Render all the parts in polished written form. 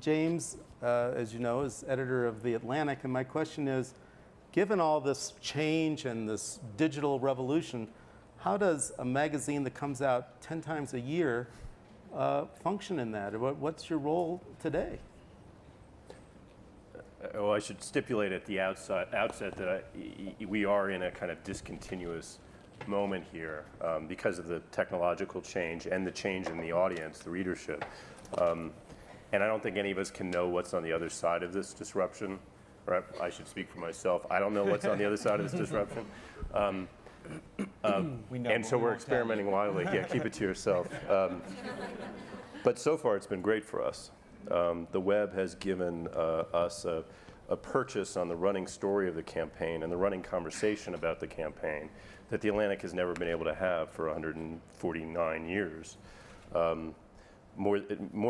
James, as you know, is editor of The Atlantic, and my question is, given all this change and this digital revolution, how does a magazine that comes out 10 times a year function in that? What's your role today? Well, I should stipulate at the outset that we are in a kind of discontinuous moment here because of the technological change and the change in the audience, the readership. And I don't think any of us can know what's on the other side of this disruption. Or I should speak for myself. I don't know what's on the other side of this disruption. And so we're experimenting wildly. Yeah, keep it to yourself. But so far, it's been great for us. The web has given us a purchase on the running story of the campaign and the running conversation about the campaign that the Atlantic has never been able to have for 149 years. More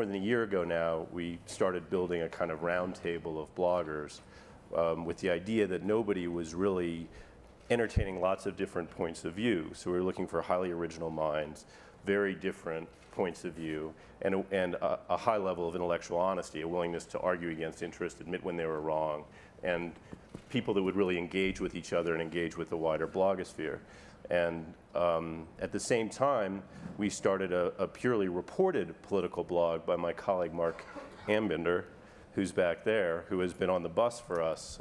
than a year ago now, we started building a kind of roundtable of bloggers with the idea that nobody was really entertaining lots of different points of view. So we were looking for highly original minds, very different points of view, and a high level of intellectual honesty, a willingness to argue against interest, admit when they were wrong, and people that would really engage with each other and engage with the wider blogosphere. And at the same time, we started a purely reported political blog by my colleague Mark Ambinder, who's back there, who has been on the bus for us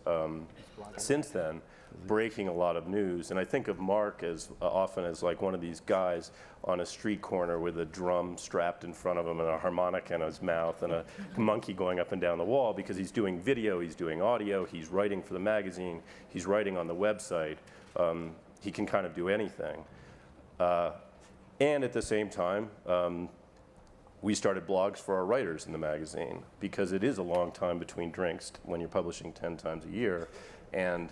since then, breaking a lot of news. And I think of Mark as often as like one of these guys on a street corner with a drum strapped in front of him and a harmonica in his mouth and a monkey going up and down the wall, because he's doing video, he's doing audio, he's writing for the magazine, he's writing on the website. He can kind of do anything. And at the same time, we started blogs for our writers in the magazine, because it is a long time between drinks when you're publishing 10 times a year. And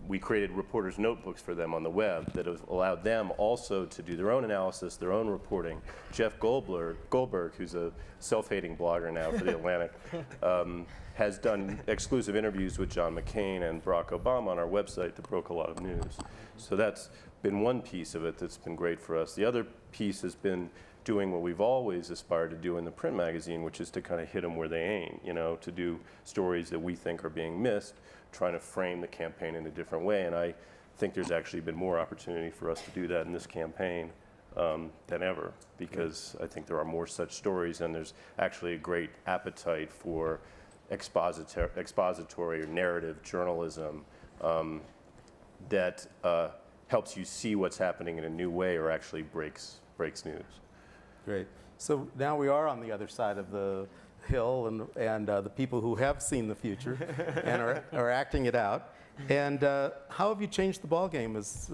we created reporters' notebooks for them on the web that have allowed them also to do their own analysis, their own reporting. Jeff Goldberg, who's a self-hating blogger now for The Atlantic, has done exclusive interviews with John McCain and Barack Obama on our website that broke a lot of news. So that's been one piece of it that's been great for us. The other piece has been doing what we've always aspired to do in the print magazine, which is to kind of hit them where they ain't, you know, to do stories that we think are being missed, trying to frame the campaign in a different way. And I think there's actually been more opportunity for us to do that in this campaign than ever, because I think there are more such stories, and there's actually a great appetite for expository or narrative journalism that helps you see what's happening in a new way, or actually breaks news. Great. So now we are on the other side of the hill, and the people who have seen the future and are acting it out. And how have you changed the ballgame as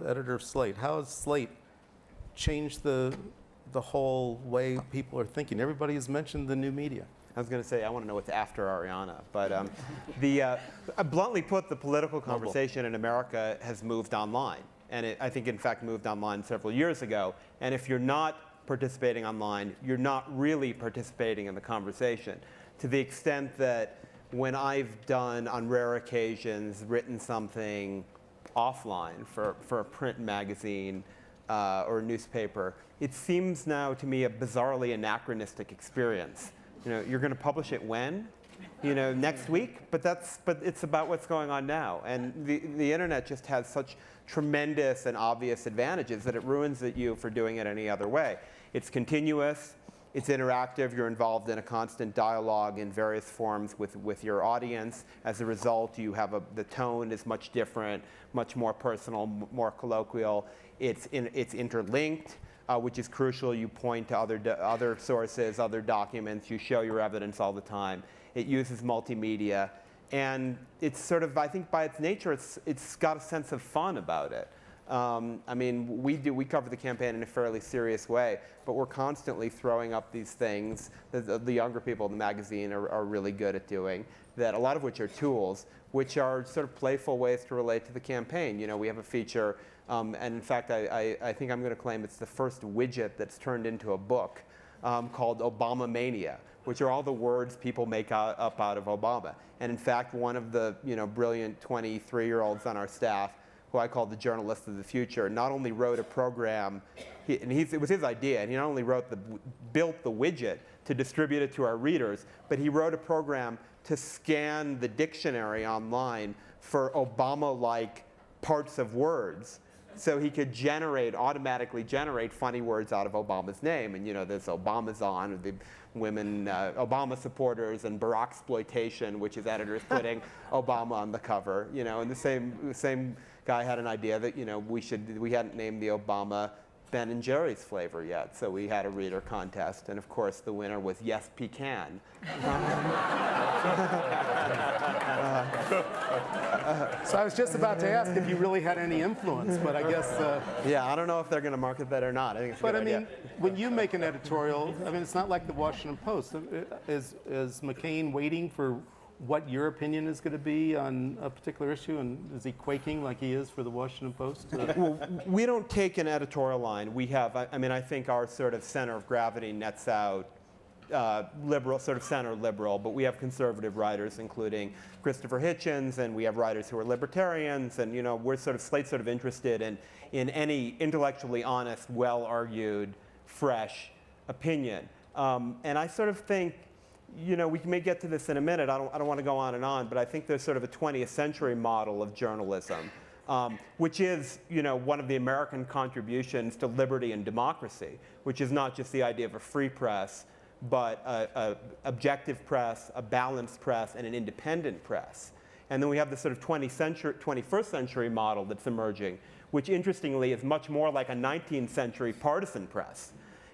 editor of Slate? How has Slate changed the whole way people are thinking? Everybody has mentioned the new media. I was going to say, I want to know what's after Arianna. But bluntly put, the political conversation in America has moved online. And it, I think, in fact, moved online several years ago. And if you're not participating online, you're not really participating in the conversation. To the extent that when I've done, on rare occasions, written something offline for a print magazine or a newspaper, it seems now to me a bizarrely anachronistic experience. You know, you're going to publish it when? You know, next week? But it's about what's going on now. And the internet just has such tremendous and obvious advantages that it ruins you for doing it any other way. It's continuous, it's interactive, you're involved in a constant dialogue in various forms with your audience. As a result, you have the tone is much different, much more personal, more colloquial. It's interlinked, which is crucial. You point to other sources, other documents, you show your evidence all the time. It uses multimedia. And it's sort of, I think by its nature, it's got a sense of fun about it. I mean, we cover the campaign in a fairly serious way, but we're constantly throwing up these things that the younger people in the magazine are really good at doing, that a lot of which are tools, which are sort of playful ways to relate to the campaign. You know, we have a feature, and in fact, I think I'm going to claim it's the first widget that's turned into a book called Obama Mania, which are all the words people make up out of Obama. And in fact, one of the brilliant 23-year-olds on our staff who I call the journalist of the future, not only wrote a program, it was his idea, and he not only built the widget to distribute it to our readers, but he wrote a program to scan the dictionary online for Obama-like parts of words, so he could automatically generate funny words out of Obama's name. And there's Obamazon, the women, Obama supporters, and Baracksploitation, which is editors putting Obama on the cover. And the same guy had an idea that we hadn't named the Obama Ben & Jerry's flavor yet, so we had a reader contest, and of course the winner was Yes Pecan. So I was just about to ask if you really had any influence, but I guess. Yeah, I don't know if they're going to market that or not. I think it's a good idea. When you make an editorial, it's not like the Washington Post. Is McCain waiting for what your opinion is going to be on a particular issue, and is he quaking like he is for the Washington Post? Well, we don't take an editorial line. We have, I think our sort of center of gravity nets out liberal, sort of center liberal, but we have conservative writers, including Christopher Hitchens, and we have writers who are libertarians, and we're Slate's sort of interested in any intellectually honest, well-argued, fresh opinion. And I sort of think, we may get to this in a minute. I don't want to go on and on, but I think there's sort of a 20th century model of journalism, which is, one of the American contributions to liberty and democracy, which is not just the idea of a free press, but a objective press, a balanced press, and an independent press. And then we have this sort of 21st century model that's emerging, which interestingly is much more like a 19th century partisan press,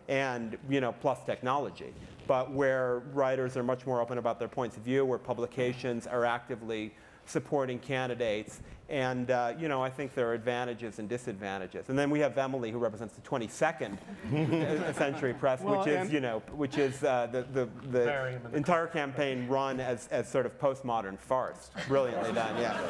and plus technology, but where writers are much more open about their points of view, where publications are actively supporting candidates, and I think there are advantages and disadvantages. And then we have Emily, who represents the 22nd century press, which is the entire campaign run as sort of postmodern farce, brilliantly done, yeah.